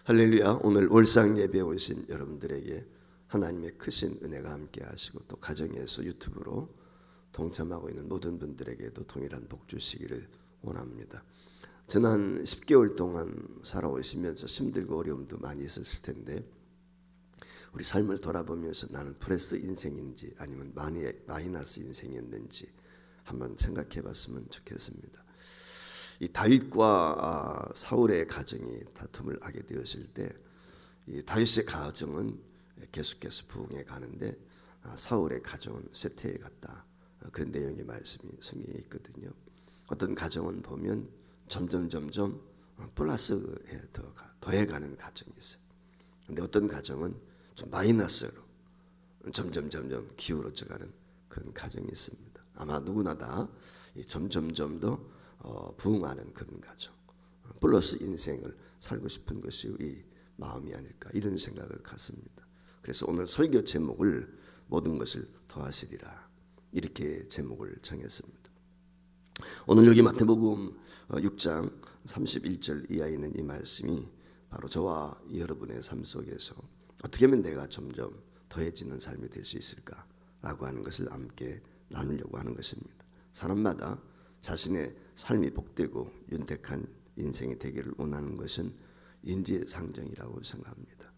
할렐루야. 오늘 월상 예배에 오신 여러분들에게 하나님의 크신 은혜가 함께 하시고 또 가정에서 유튜브로 동참하고 있는 모든 분들에게도 동일한 복 주시기를 원합니다. 지난 10개월 동안 살아오시면서 힘들고 어려움도 많이 있었을 텐데 우리 삶을 돌아보면서 나는 플러스 인생인지 아니면 마이너스 인생이었는지 한번 생각해 봤으면 좋겠습니다. 이 다윗과 사울의 가정이 다툼을 하게 되었을 때 이 다윗의 가정은 계속해서 부흥해 가는데 사울의 가정은 쇠퇴해 갔다. 그런 내용의 말씀이 성경에 있거든요. 어떤 가정은 보면 점점 플러스에 더해가는 가정이 있어요. 근데 어떤 가정은 좀 마이너스로 점점 기울어져가는 그런 가정이 있습니다. 아마 누구나 다 점점 더 부흥하는 그런 가정, 플러스 인생을 살고 싶은 것이 우리 마음이 아닐까 이런 생각을 갖습니다. 그래서 오늘 설교 제목을 모든 것을 더하시리라 이렇게 제목을 정했습니다. 오늘 여기 마태복음 6장 31절 이하에 있는 이 말씀이 바로 저와 여러분의 삶 속에서 어떻게 하면 내가 점점 더해지는 삶이 될 수 있을까라고 하는 것을 함께 나누려고 하는 것입니다. 사람마다 자신의 삶이 복되고 윤택한 인생이 되기를 원하는 것은 인지상정이라고 생각합니다.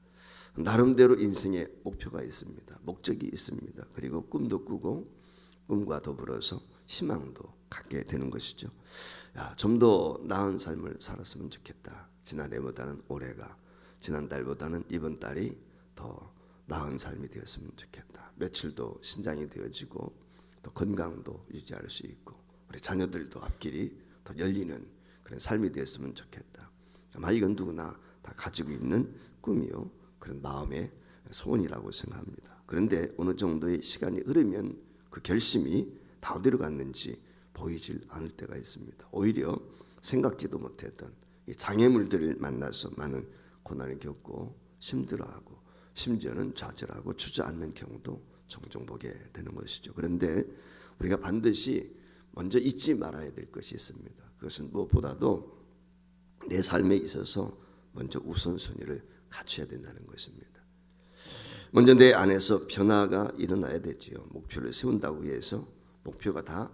나름대로 인생의 목표가 있습니다. 목적이 있습니다. 그리고 꿈도 꾸고 꿈과 더불어서 희망도 갖게 되는 것이죠. 좀 더 나은 삶을 살았으면 좋겠다. 지난해보다는 올해가, 지난달보다는 이번 달이 더 나은 삶이 되었으면 좋겠다. 며칠도 신장이 되어지고 또 건강도 유지할 수 있고 우리 자녀들도 앞길이 더 열리는 그런 삶이 되었으면 좋겠다. 아마 이건 누구나 다 가지고 있는 꿈이요, 그런 마음의 소원이라고 생각합니다. 그런데 어느 정도의 시간이 흐르면 그 결심이 다 어디로 갔는지 보이질 않을 때가 있습니다. 오히려 생각지도 못했던 이 장애물들을 만나서 많은 고난을 겪고 힘들어하고 심지어는 좌절하고 주저앉는 경우도 종종 보게 되는 것이죠. 그런데 우리가 반드시 먼저 잊지 말아야 될 것이 있습니다. 그것은 무엇보다도 내 삶에 있어서 먼저 우선순위를 갖춰야 된다는 것입니다. 먼저 내 안에서 변화가 일어나야 되지요. 목표를 세운다고 해서 목표가 다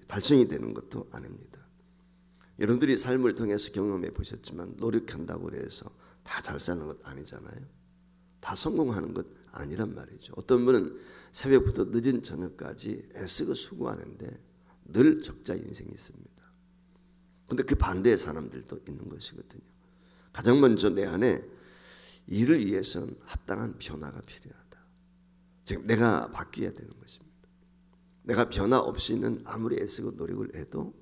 달성이 되는 것도 아닙니다. 여러분들이 삶을 통해서 경험해 보셨지만 노력한다고 해서 다 잘 사는 것 아니잖아요. 다 성공하는 것 아니란 말이죠. 어떤 분은 새벽부터 늦은 저녁까지 애쓰고 수고하는데 늘 적자 인생이 있습니다. 그런데 그 반대의 사람들도 있는 것이거든요. 가장 먼저 내 안에 일을 위해서는 합당한 변화가 필요하다. 즉 내가 바뀌어야 되는 것입니다. 내가 변화 없이는 아무리 애쓰고 노력을 해도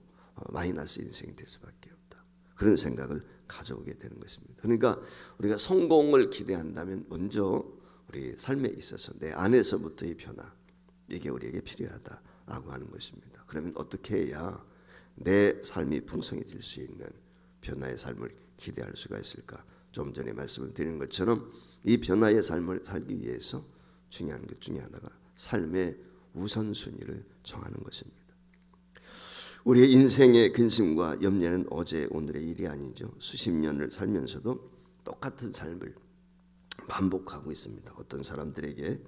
마이너스 인생이 될 수밖에 없다. 그런 생각을 가져오게 되는 것입니다. 그러니까 우리가 성공을 기대한다면 먼저 우리 삶에 있어서 내 안에서부터의 변화, 이게 우리에게 필요하다라고 하는 것입니다. 그러면 어떻게 해야 내 삶이 풍성해질 수 있는 변화의 삶을 기대할 수가 있을까? 좀 전에 말씀을 드린 것처럼 이 변화의 삶을 살기 위해서 중요한 것 중에 하나가 삶의 우선순위를 정하는 것입니다. 우리의 인생의 근심과 염려는 어제 오늘의 일이 아니죠. 수십 년을 살면서도 똑같은 삶을 반복하고 있습니다. 어떤 사람들에게,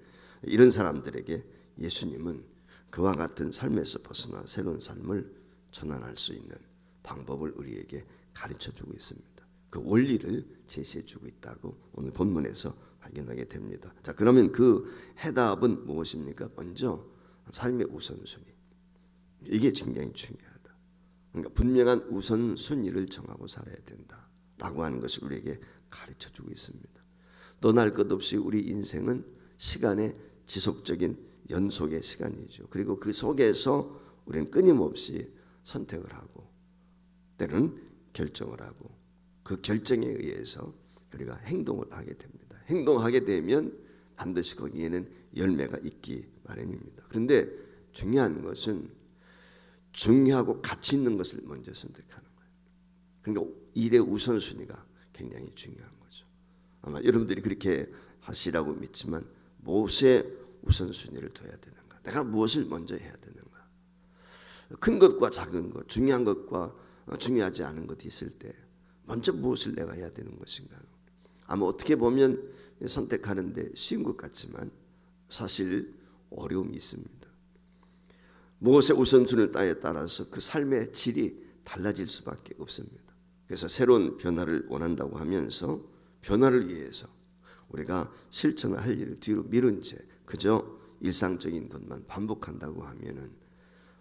이런 사람들에게 예수님은 그와 같은 삶에서 벗어나 새로운 삶을 전환할 수 있는 방법을 우리에게 가르쳐주고 있습니다. 그 원리를 제시해주고 있다고 오늘 본문에서 발견하게 됩니다. 자, 그러면 그 해답은 무엇입니까? 먼저 삶의 우선순위. 이게 굉장히 중요하다. 그러니까 분명한 우선순위를 정하고 살아야 된다라고 하는 것을 우리에게 가르쳐주고 있습니다. 떠날 것 없이 우리 인생은 시간의 지속적인 연속의 시간이죠. 그리고 그 속에서 우리는 끊임없이 선택을 하고 때는 결정을 하고 그 결정에 의해서 우리가 행동을 하게 됩니다. 행동하게 되면 반드시 거기에는 열매가 있기 마련입니다. 그런데 중요한 것은 중요하고 가치 있는 것을 먼저 선택하는 거예요. 그러니까 일의 우선순위가 굉장히 중요한 거죠. 아마 여러분들이 그렇게 하시라고 믿지만 무엇에 우선순위를 둬야 되는가? 내가 무엇을 먼저 해야 되는가? 큰 것과 작은 것, 중요한 것과 중요하지 않은 것이 있을 때 먼저 무엇을 내가 해야 되는 것인가? 아마 어떻게 보면 선택하는데 쉬운 것 같지만 사실 어려움이 있습니다. 무엇의 우선순위에 따라서 그 삶의 질이 달라질 수밖에 없습니다. 그래서 새로운 변화를 원한다고 하면서 변화를 위해서 우리가 실천을 할 일을 뒤로 미룬 채 그저 일상적인 것만 반복한다고 하면은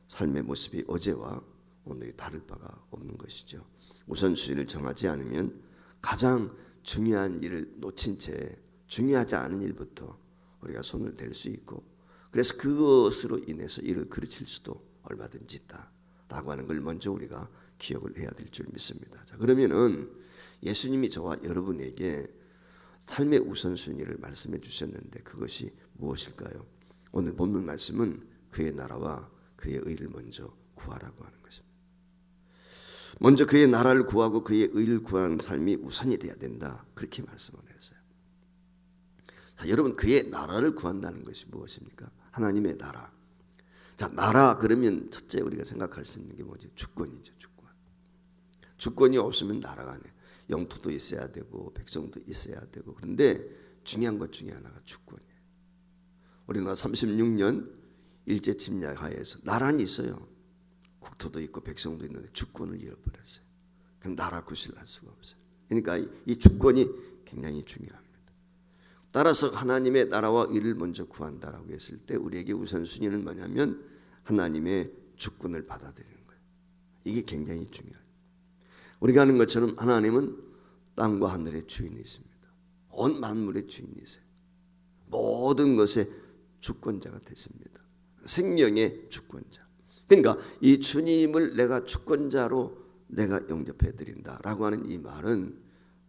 삶의 모습이 어제와 오늘이 다를 바가 없는 것이죠. 우선순위를 정하지 않으면 가장 중요한 일을 놓친 채 중요하지 않은 일부터 우리가 손을 댈 수 있고, 그래서 그것으로 인해서 일을 그르칠 수도 얼마든지 있다라고 하는 걸 먼저 우리가 기억을 해야 될 줄 믿습니다. 자, 그러면은 예수님이 저와 여러분에게 삶의 우선순위를 말씀해 주셨는데 그것이 무엇일까요? 오늘 본문 말씀은 그의 나라와 그의 의를 먼저 구하라고 하는 것입니다. 먼저 그의 나라를 구하고 그의 의를 구하는 삶이 우선이 돼야 된다, 그렇게 말씀을 했어요. 자, 여러분, 그의 나라를 구한다는 것이 무엇입니까? 하나님의 나라. 자, 나라 그러면 첫째 우리가 생각할 수 있는 게 뭐지? 주권이죠. 주권. 주권이 없으면 나라가 아니에요. 영토도 있어야 되고 백성도 있어야 되고, 그런데 중요한 것 중에 하나가 주권이에요. 우리나라 36년 일제 침략 하에서 나라는 있어요. 국토도 있고 백성도 있는데 주권을 잃어버렸어요. 그럼 나라 구실을 할 수가 없어요. 그러니까 이 주권이 굉장히 중요합니다. 따라서 하나님의 나라와 의를 먼저 구한다라고 했을 때 우리에게 우선순위는 뭐냐면 하나님의 주권을 받아들이는 거예요. 이게 굉장히 중요해요. 우리가 아는 것처럼 하나님은 땅과 하늘의 주인이십니다. 온 만물의 주인이세요. 모든 것의 주권자가 되십니다. 생명의 주권자. 그러니까 이 주님을 내가 주권자로 내가 영접해 드린다라고 하는 이 말은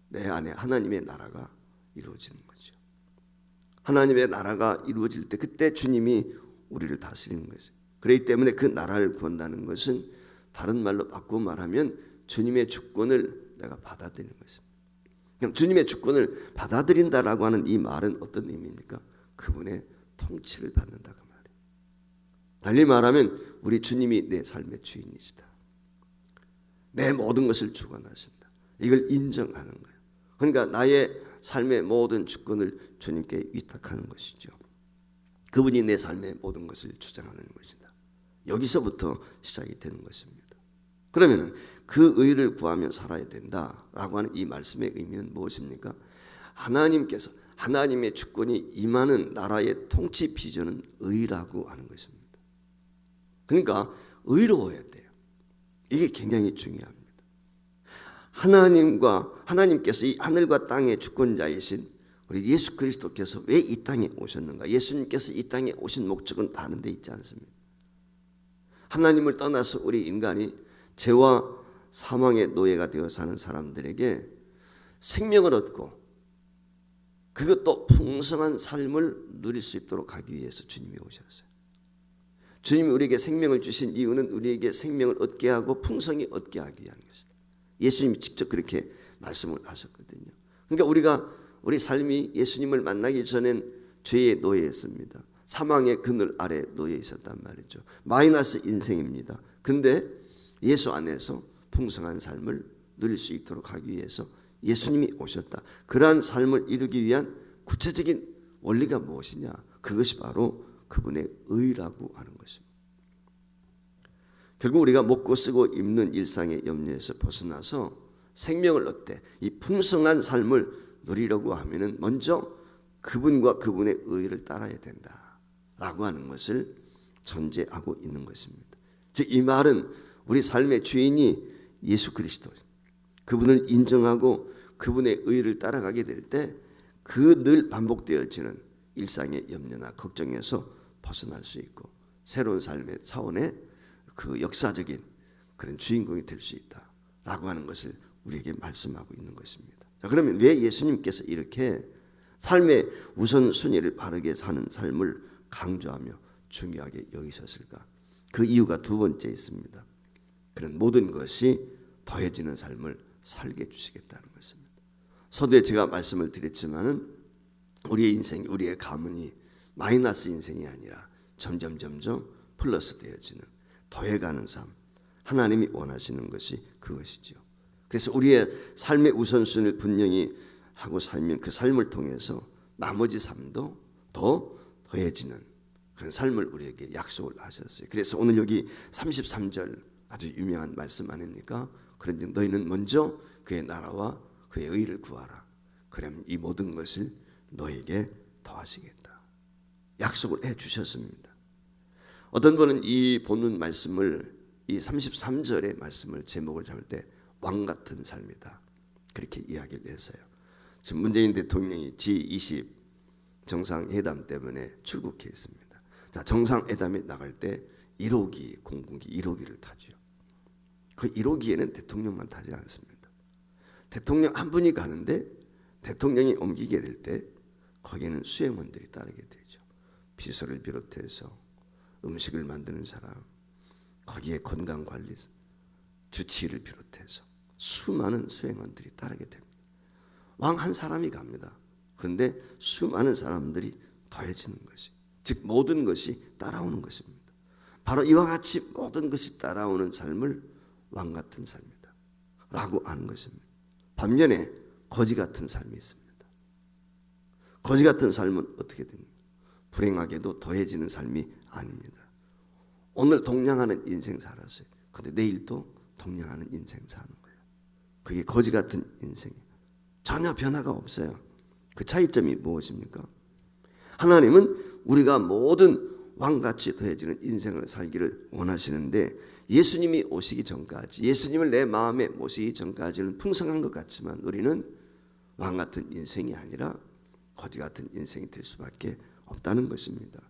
내 안에 하나님의 나라가 이루어지는 거죠. 하나님의 나라가 이루어질 때 그때 주님이 우리를 다스리는 것이죠. 그렇기 때문에 그 나라를 구한다는 것은 다른 말로 바꾸어 말하면 주님의 주권을 내가 받아들이는 것입니다. 그럼 주님의 주권을 받아들인다라고 하는 이 말은 어떤 의미입니까? 그분의 통치를 받는다 그 말이에요. 달리 말하면 우리 주님이 내 삶의 주인이시다. 내 모든 것을 주관하신다. 이걸 인정하는 거예요. 그러니까 나의 삶의 모든 주권을 주님께 위탁하는 것이죠. 그분이 내 삶의 모든 것을 주장하는 것이다. 여기서부터 시작이 되는 것입니다. 그러면 그 의를 구하며 살아야 된다라고 하는 이 말씀의 의미는 무엇입니까? 하나님께서 하나님의 주권이 임하는 나라의 통치 비전은 의라고 하는 것입니다. 그러니까 의로워야 돼요. 이게 굉장히 중요합니다. 하나님께서 이 하늘과 땅의 주권자이신 우리 예수 그리스도께서 왜 이 땅에 오셨는가? 예수님께서 이 땅에 오신 목적은 다른 데 있지 않습니다. 하나님을 떠나서 우리 인간이 죄와 사망의 노예가 되어 사는 사람들에게 생명을 얻고 그것도 풍성한 삶을 누릴 수 있도록 하기 위해서 주님이 오셨어요. 주님이 우리에게 생명을 주신 이유는 우리에게 생명을 얻게 하고 풍성히 얻게 하기 위한 것이다. 예수님이 직접 그렇게 말씀을 하셨거든요. 그러니까 우리 삶이 예수님을 만나기 전엔 죄의 노예였습니다. 사망의 그늘 아래 노예 있었단 말이죠. 마이너스 인생입니다. 그런데 예수 안에서 풍성한 삶을 누릴 수 있도록 하기 위해서 예수님이 오셨다. 그러한 삶을 이루기 위한 구체적인 원리가 무엇이냐? 그것이 바로 그분의 의라고 하는 것입니다. 결국 우리가 먹고 쓰고 입는 일상의 염려에서 벗어나서 생명을 얻되 이 풍성한 삶을 누리려고 하면은 먼저 그분과 그분의 의를 따라야 된다라고 하는 것을 전제하고 있는 것입니다. 즉 이 말은 우리 삶의 주인이 예수 그리스도, 그분을 인정하고 그분의 의를 따라가게 될 때 그 늘 반복되어지는 일상의 염려나 걱정에서 벗어날 수 있고 새로운 삶의 차원의 그 역사적인 그런 주인공이 될 수 있다라고 하는 것을 우리에게 말씀하고 있는 것입니다. 자, 그러면 왜 예수님께서 이렇게 삶의 우선순위를 바르게 사는 삶을 강조하며 중요하게 여기셨을까? 그 이유가 두 번째 있습니다. 그런 모든 것이 더해지는 삶을 살게 해주시겠다는 것입니다. 서두에 제가 말씀을 드렸지만은 우리의 인생, 우리의 가문이 마이너스 인생이 아니라 점점 플러스 되어지는 더해가는 삶, 하나님이 원하시는 것이 그것이죠. 그래서 우리의 삶의 우선순위를 분명히 하고 살면 그 삶을 통해서 나머지 삶도 더해지는 그런 삶을 우리에게 약속을 하셨어요. 그래서 오늘 여기 33절 아주 유명한 말씀 아닙니까? 그런즉 너희는 먼저 그의 나라와 그의 의를 구하라. 그러면 이 모든 것을 너에게 더하시겠다. 약속을 해주셨습니다. 어떤 분은 이 본문 말씀을 이 33절의 말씀을 제목을 잡을 때 왕같은 삶이다 그렇게 이야기를 했어요. 지금 문재인 대통령이 G20 정상회담 때문에 출국해 있습니다. 자, 정상회담에 나갈 때 1호기 공군기 1호기를 타죠. 그 1호기에는 대통령만 타지 않습니다. 대통령 한 분이 가는데 대통령이 옮기게 될 때 거기에는 수행원들이 따르게 되죠. 비서를 비롯해서 음식을 만드는 사람, 거기에 건강관리 주치의를 비롯해서 수많은 수행원들이 따르게 됩니다. 왕 한 사람이 갑니다. 그런데 수많은 사람들이 더해지는 것이, 즉 모든 것이 따라오는 것입니다. 바로 이와 같이 모든 것이 따라오는 삶을 왕 같은 삶이다 라고 하는 것입니다. 반면에 거지 같은 삶이 있습니다. 거지 같은 삶은 어떻게 됩니까? 불행하게도 더해지는 삶이 아닙니다. 오늘 동냥하는 인생 살았어요. 그런데 내일 또 동냥하는 인생 사는 거예요. 그게 거지 같은 인생이에요. 전혀 변화가 없어요. 그 차이점이 무엇입니까? 하나님은 우리가 모든 왕같이 더해지는 인생을 살기를 원하시는데 예수님이 오시기 전까지, 예수님을 내 마음에 모시기 전까지는 풍성한 것 같지만 우리는 왕같은 인생이 아니라 거지 같은 인생이 될 수밖에 없다는 것입니다.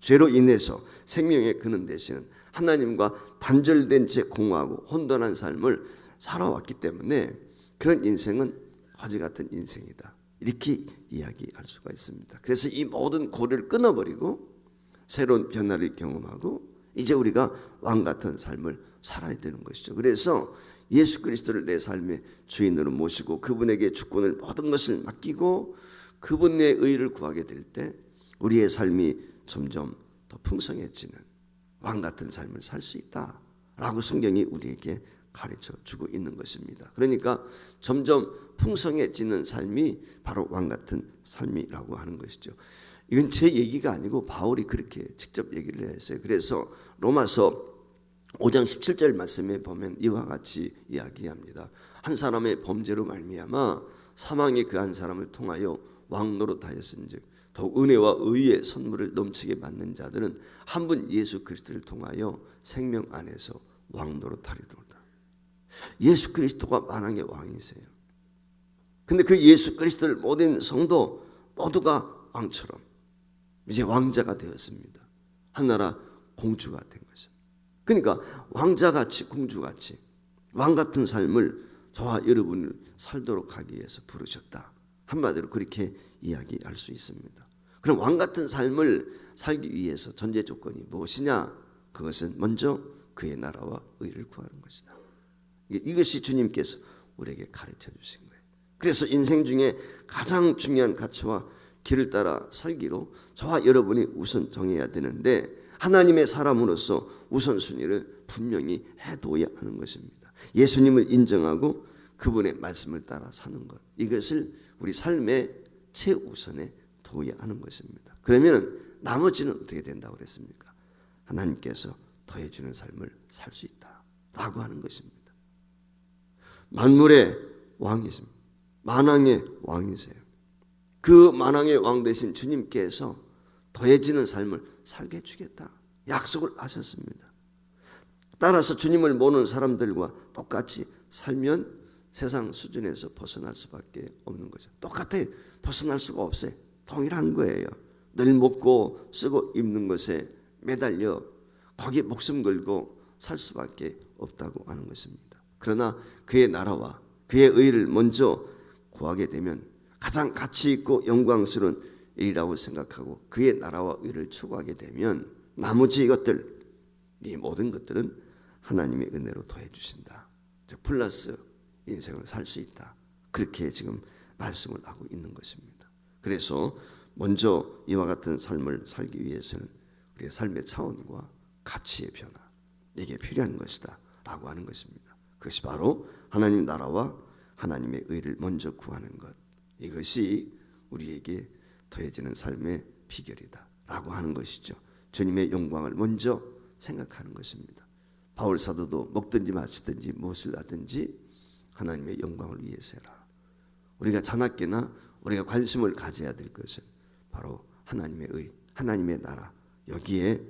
죄로 인해서 생명의 근원 되시는 하나님과 단절된 채 공허하고 혼돈한 삶을 살아왔기 때문에 그런 인생은 거지 같은 인생이다 이렇게 이야기할 수가 있습니다. 그래서 이 모든 고리를 끊어버리고 새로운 변화를 경험하고 이제 우리가 왕 같은 삶을 살아야 되는 것이죠. 그래서 예수 그리스도를 내 삶의 주인으로 모시고 그분에게 주권을 모든 것을 맡기고 그분의 의를 구하게 될 때 우리의 삶이 점점 더 풍성해지는 왕 같은 삶을 살 수 있다라고 성경이 우리에게 가르쳐 주고 있는 것입니다. 그러니까 점점 풍성해지는 삶이 바로 왕 같은 삶이라고 하는 것이죠. 이건 제 얘기가 아니고 바울이 그렇게 직접 얘기를 했어요. 그래서 로마서 5장 17절 말씀에 보면 이와 같이 이야기합니다. 한 사람의 범죄로 말미암아 사망이 그 한 사람을 통하여 왕 노릇하였은즉 더욱 은혜와 의의 선물을 넘치게 받는 자들은 한 분 예수 그리스도를 통하여 생명 안에서 왕 노릇하리로다. 예수 그리스도가 만왕의 왕이세요. 근데 그 예수 그리스도를 모든 성도 모두가 왕처럼 이제 왕자가 되었습니다. 하나라 공주가 된 거죠. 그러니까 왕자같이 공주같이 왕 같은 삶을 저와 여러분을 살도록 하기 위해서 부르셨다. 한마디로 그렇게 이야기할 수 있습니다. 그럼 왕 같은 삶을 살기 위해서 전제 조건이 무엇이냐? 그것은 먼저 그의 나라와 의를 구하는 것이다. 이것이 주님께서 우리에게 가르쳐 주신 거예요. 그래서 인생 중에 가장 중요한 가치와 길을 따라 살기로 저와 여러분이 우선 정해야 되는데 하나님의 사람으로서 우선순위를 분명히 해둬야 하는 것입니다. 예수님을 인정하고 그분의 말씀을 따라 사는 것, 이것을 우리 삶의 최우선에 둬야 하는 것입니다. 그러면 나머지는 어떻게 된다고 그랬습니까? 하나님께서 더해주는 삶을 살 수 있다라고 하는 것입니다. 만물의 왕이십니다. 만왕의 왕이세요. 그 만왕의 왕 되신 주님께서 더해지는 삶을 살게 해주겠다 약속을 하셨습니다. 따라서 주님을 모르는 사람들과 똑같이 살면 세상 수준에서 벗어날 수밖에 없는 거죠. 똑같아 벗어날 수가 없어요. 동일한 거예요. 늘 먹고 쓰고 입는 것에 매달려 거기에 목숨 걸고 살 수밖에 없다고 하는 것입니다. 그러나 그의 나라와 그의 의를 먼저 구하게 되면 가장 가치 있고 영광스러운 일이라고 생각하고 그의 나라와 의를 추구하게 되면 나머지 것들, 이 모든 것들은 하나님의 은혜로 더해 주신다. 즉 플러스 인생을 살 수 있다. 그렇게 지금 말씀을 하고 있는 것입니다. 그래서 먼저 이와 같은 삶을 살기 위해서는 우리의 삶의 차원과 가치의 변화, 이게 필요한 것이다 라고 하는 것입니다. 그것이 바로 하나님 나라와 하나님의 의를 먼저 구하는 것, 이것이 우리에게 더해지는 삶의 비결이다 라고 하는 것이죠. 주님의 영광을 먼저 생각하는 것입니다. 바울 사도도 먹든지 마시든지 무엇을 하든지 하나님의 영광을 위해서 해라. 우리가 자나깨나 우리가 관심을 가져야 될 것은 바로 하나님의 의, 하나님의 나라, 여기에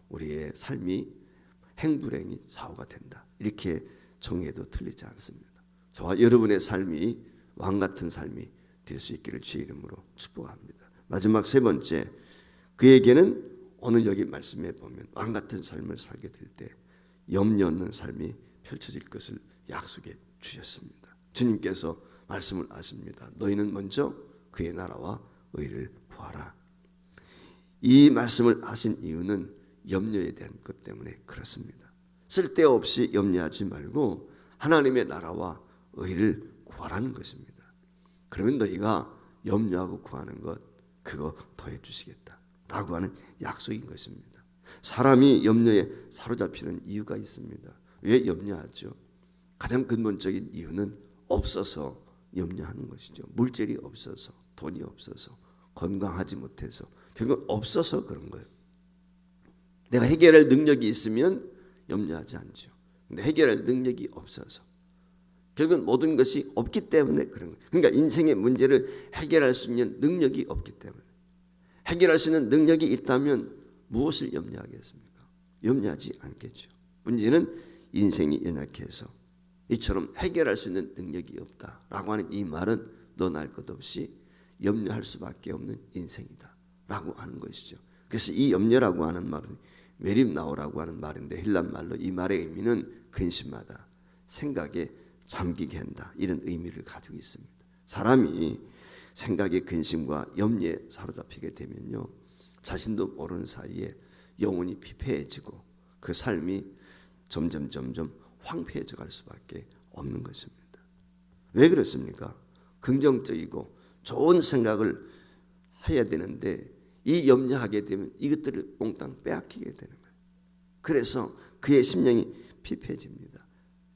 우리의 삶이 행불행이 사후가 된다. 이렇게 정의해도 틀리지 않습니다. 저와 여러분의 삶이 왕같은 삶이 될 수 있기를 주의 이름으로 축복합니다. 마지막 세 번째, 그에게는 오늘 여기 말씀해 보면 왕같은 삶을 살게 될 때 염려 없는 삶이 펼쳐질 것을 약속해 주셨습니다. 주님께서 말씀을 하십니다. 너희는 먼저 그의 나라와 의를 구하라. 이 말씀을 하신 이유는 염려에 대한 것 때문에 그렇습니다. 쓸데없이 염려하지 말고 하나님의 나라와 의를 구하라는 것입니다. 그러면 너희가 염려하고 구하는 것, 그거 더해 주시겠다 라고 하는 약속인 것입니다. 사람이 염려에 사로잡히는 이유가 있습니다. 왜 염려하죠? 가장 근본적인 이유는 없어서 염려하는 것이죠. 물질이 없어서, 돈이 없어서, 건강하지 못해서, 결국 없어서 그런 거예요. 내가 해결할 능력이 있으면 염려하지 않죠. 근데 해결할 능력이 없어서, 결국은 모든 것이 없기 때문에 그런 거예요. 그러니까 인생의 문제를 해결할 수 있는 능력이 없기 때문에, 해결할 수 있는 능력이 있다면 무엇을 염려하겠습니까? 염려하지 않겠죠. 문제는 인생이 연약해서 이처럼 해결할 수 있는 능력이 없다라고 하는 이 말은 너나 할 것 없이 염려할 수밖에 없는 인생이다 라고 하는 것이죠. 그래서 이 염려라고 하는 말은 메림나오라고 하는 말인데, 헬란 말로 이 말의 의미는 근심하다, 생각에 잠기게 한다, 이런 의미를 가지고 있습니다. 사람이 생각의 근심과 염려에 사로잡히게 되면요, 자신도 모르는 사이에 영혼이 피폐해지고 그 삶이 점점 황폐해져 갈 수밖에 없는 것입니다. 왜 그렇습니까? 긍정적이고 좋은 생각을 해야 되는데 이 염려하게 되면 이것들을 몽땅 빼앗기게 되는 거예요. 그래서 그의 심령이 피폐해집니다.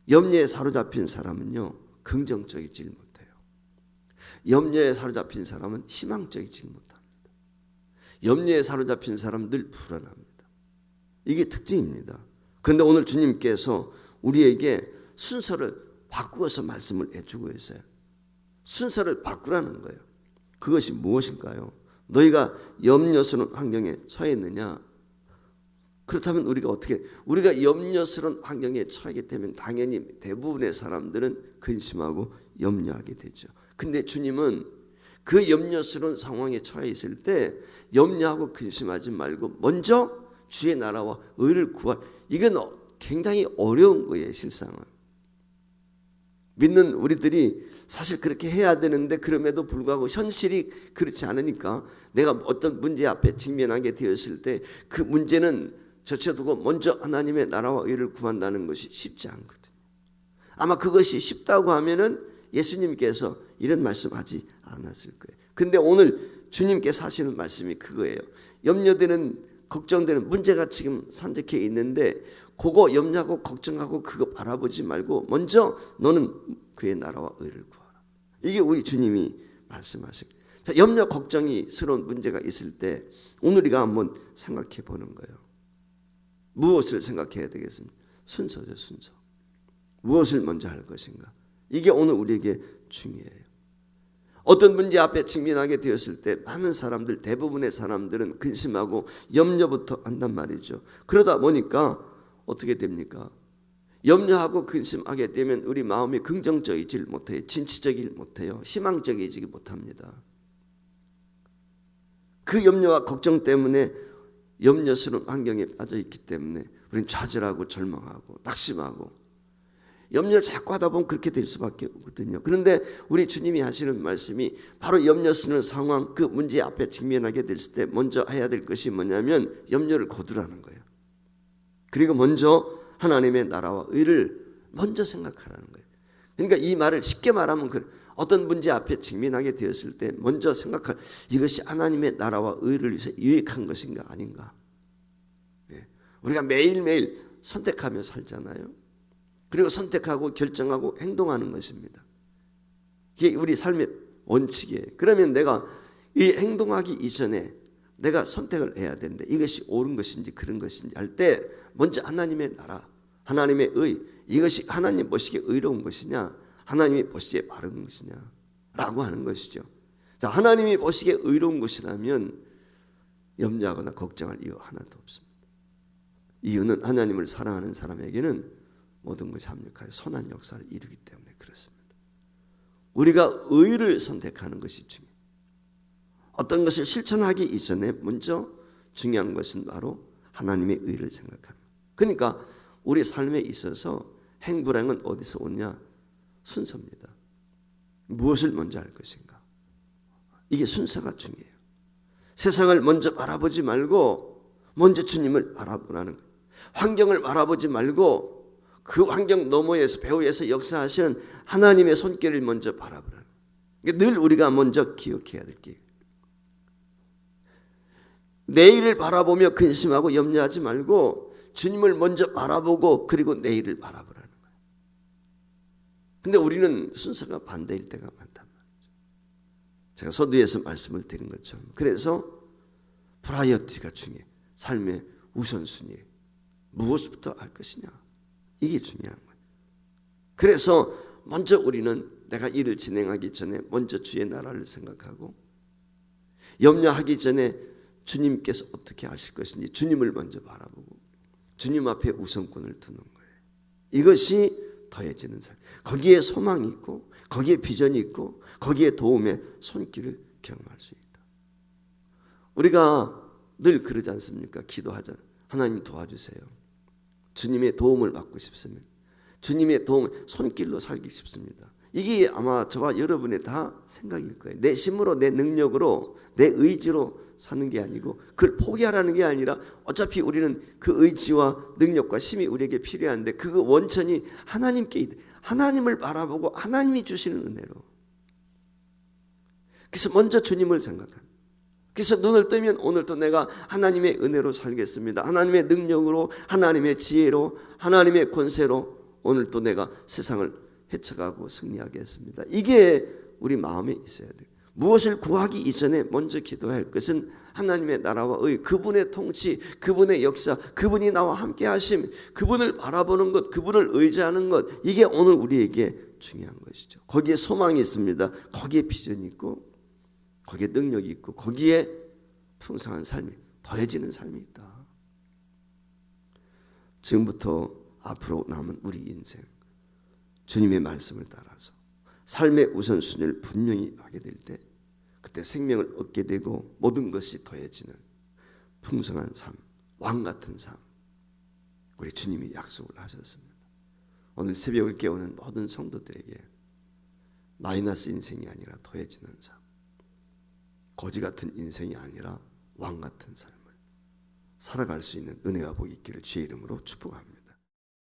염려에 사로잡힌 사람은요, 긍정적이지 못해요. 염려에 사로잡힌 사람은 희망적이지 못합니다. 염려에 사로잡힌 사람은 늘 불안합니다. 이게 특징입니다. 그런데 오늘 주님께서 우리에게 순서를 바꾸어서 말씀을 해주고 있어요. 순서를 바꾸라는 거예요. 그것이 무엇일까요? 너희가 염려스러운 환경에 처했느냐? 그렇다면 우리가 염려스러운 환경에 처하게 되면 당연히 대부분의 사람들은 근심하고 염려하게 되죠. 근데 주님은 그 염려스러운 상황에 처해 있을 때 염려하고 근심하지 말고 먼저 주의 나라와 의를 구할, 이건 굉장히 어려운 거예요. 실상은 믿는 우리들이 사실 그렇게 해야 되는데, 그럼에도 불구하고 현실이 그렇지 않으니까 내가 어떤 문제 앞에 직면하게 되었을 때 그 문제는 저쳐두고 먼저 하나님의 나라와 의를 구한다는 것이 쉽지 않거든요. 아마 그것이 쉽다고 하면은 예수님께서 이런 말씀하지 않았을 거예요. 근데 오늘 주님께서 하시는 말씀이 그거예요. 염려되는, 걱정되는 문제가 지금 산적해 있는데 그거 염려하고 걱정하고 그거 바라보지 말고 먼저 너는 그의 나라와 의를 구하라. 이게 우리 주님이 말씀하신 거예요. 자, 염려 걱정이스러운 문제가 있을 때 오늘 우리가 한번 생각해 보는 거예요. 무엇을 생각해야 되겠습니까? 순서죠, 순서. 무엇을 먼저 할 것인가? 이게 오늘 우리에게 중요해요. 어떤 문제 앞에 직면하게 되었을 때 많은 사람들, 대부분의 사람들은 근심하고 염려부터 한단 말이죠. 그러다 보니까 어떻게 됩니까? 염려하고 근심하게 되면 우리 마음이 긍정적이지 못해요. 진취적이지 못해요. 희망적이지 못합니다. 그 염려와 걱정 때문에 염려스러운 환경에 빠져 있기 때문에 우리는 좌절하고 절망하고 낙심하고 염려를 자꾸 하다 보면 그렇게 될 수밖에 없거든요. 그런데 우리 주님이 하시는 말씀이 바로 염려스러운 상황, 그 문제 앞에 직면하게 됐을 때 먼저 해야 될 것이 뭐냐면 염려를 거두라는 거예요. 그리고 먼저 하나님의 나라와 의를 먼저 생각하라는 거예요. 그러니까 이 말을 쉽게 말하면 어떤 문제 앞에 직면하게 되었을 때 먼저 생각할, 이것이 하나님의 나라와 의를 위해서 유익한 것인가 아닌가. 우리가 매일매일 선택하며 살잖아요. 그리고 선택하고 결정하고 행동하는 것입니다. 이게 우리 삶의 원칙이에요. 그러면 내가 이 행동하기 이전에 내가 선택을 해야 되는데 이것이 옳은 것인지 그런 것인지 할 때 먼저 하나님의 나라, 하나님의 의, 이것이 하나님 보시기에 의로운 것이냐, 하나님이 보시기에 바른 것이냐 라고 하는 것이죠. 자, 하나님이 보시기에 의로운 것이라면 염려하거나 걱정할 이유 하나도 없습니다. 이유는 하나님을 사랑하는 사람에게는 모든 것이 합력하여 선한 역사를 이루기 때문에 그렇습니다. 우리가 의를 선택하는 것이 중요해요. 어떤 것을 실천하기 이전에 먼저 중요한 것은 바로 하나님의 의를 생각합니다. 그러니까 우리 삶에 있어서 행불행은 어디서 오냐? 순서입니다. 무엇을 먼저 할 것인가? 이게 순서가 중요해요. 세상을 먼저 바라보지 말고 먼저 주님을 바라보라는 거예요. 환경을 바라보지 말고 그 환경 너머에서 배후에서 역사하시는 하나님의 손길을 먼저 바라보라는 거예요. 늘 우리가 먼저 기억해야 될 게, 내일을 바라보며 근심하고 염려하지 말고 주님을 먼저 바라보고 그리고 내일을 바라보라는 거예요. 근데 우리는 순서가 반대일 때가 많단 말이죠. 제가 서두에서 말씀을 드린 것처럼. 그래서 프라이어티가 중요해. 삶의 우선순위에 무엇부터 할 것이냐, 이게 중요한 거예요. 그래서 먼저 우리는 내가 일을 진행하기 전에 먼저 주의 나라를 생각하고, 염려하기 전에 주님께서 어떻게 하실 것인지 주님을 먼저 바라보고 주님 앞에 우선권을 두는 거예요. 이것이 더해지는 삶. 거기에 소망이 있고 거기에 비전이 있고 거기에 도움의 손길을 경험할 수 있다. 우리가 늘 그러지 않습니까? 기도하잖아요. 하나님 도와주세요. 주님의 도움을 받고 싶으면, 주님의 도움을 손길로 살기 싶습니다. 이게 아마 저와 여러분의 다 생각일 거예요. 내 힘으로, 내 능력으로, 내 의지로 사는 게 아니고 그걸 포기하라는 게 아니라 어차피 우리는 그 의지와 능력과 힘이 우리에게 필요한데 그 원천이 하나님께 있다. 하나님을 바라보고 하나님이 주시는 은혜로. 그래서 먼저 주님을 생각합니다. 그래서 눈을 뜨면 오늘도 내가 하나님의 은혜로 살겠습니다. 하나님의 능력으로, 하나님의 지혜로, 하나님의 권세로 오늘도 내가 세상을 헤쳐가고 승리하겠습니다. 이게 우리 마음에 있어야 돼요. 무엇을 구하기 이전에 먼저 기도해야 할 것은 하나님의 나라와 의, 그분의 통치, 그분의 역사, 그분이 나와 함께 하심, 그분을 바라보는 것, 그분을 의지하는 것, 이게 오늘 우리에게 중요한 것이죠. 거기에 소망이 있습니다. 거기에 비전이 있고 거기에 능력이 있고 거기에 풍성한 삶이, 더해지는 삶이 있다. 지금부터 앞으로 남은 우리 인생, 주님의 말씀을 따라서 삶의 우선순위를 분명히 하게 될 때 그때 생명을 얻게 되고 모든 것이 더해지는 풍성한 삶, 왕 같은 삶, 우리 주님이 약속을 하셨습니다. 오늘 새벽을 깨우는 모든 성도들에게 마이너스 인생이 아니라 더해지는 삶, 거지 같은 인생이 아니라 왕 같은 삶을 살아갈 수 있는 은혜와 복이 있기를 주의 이름으로 축복합니다.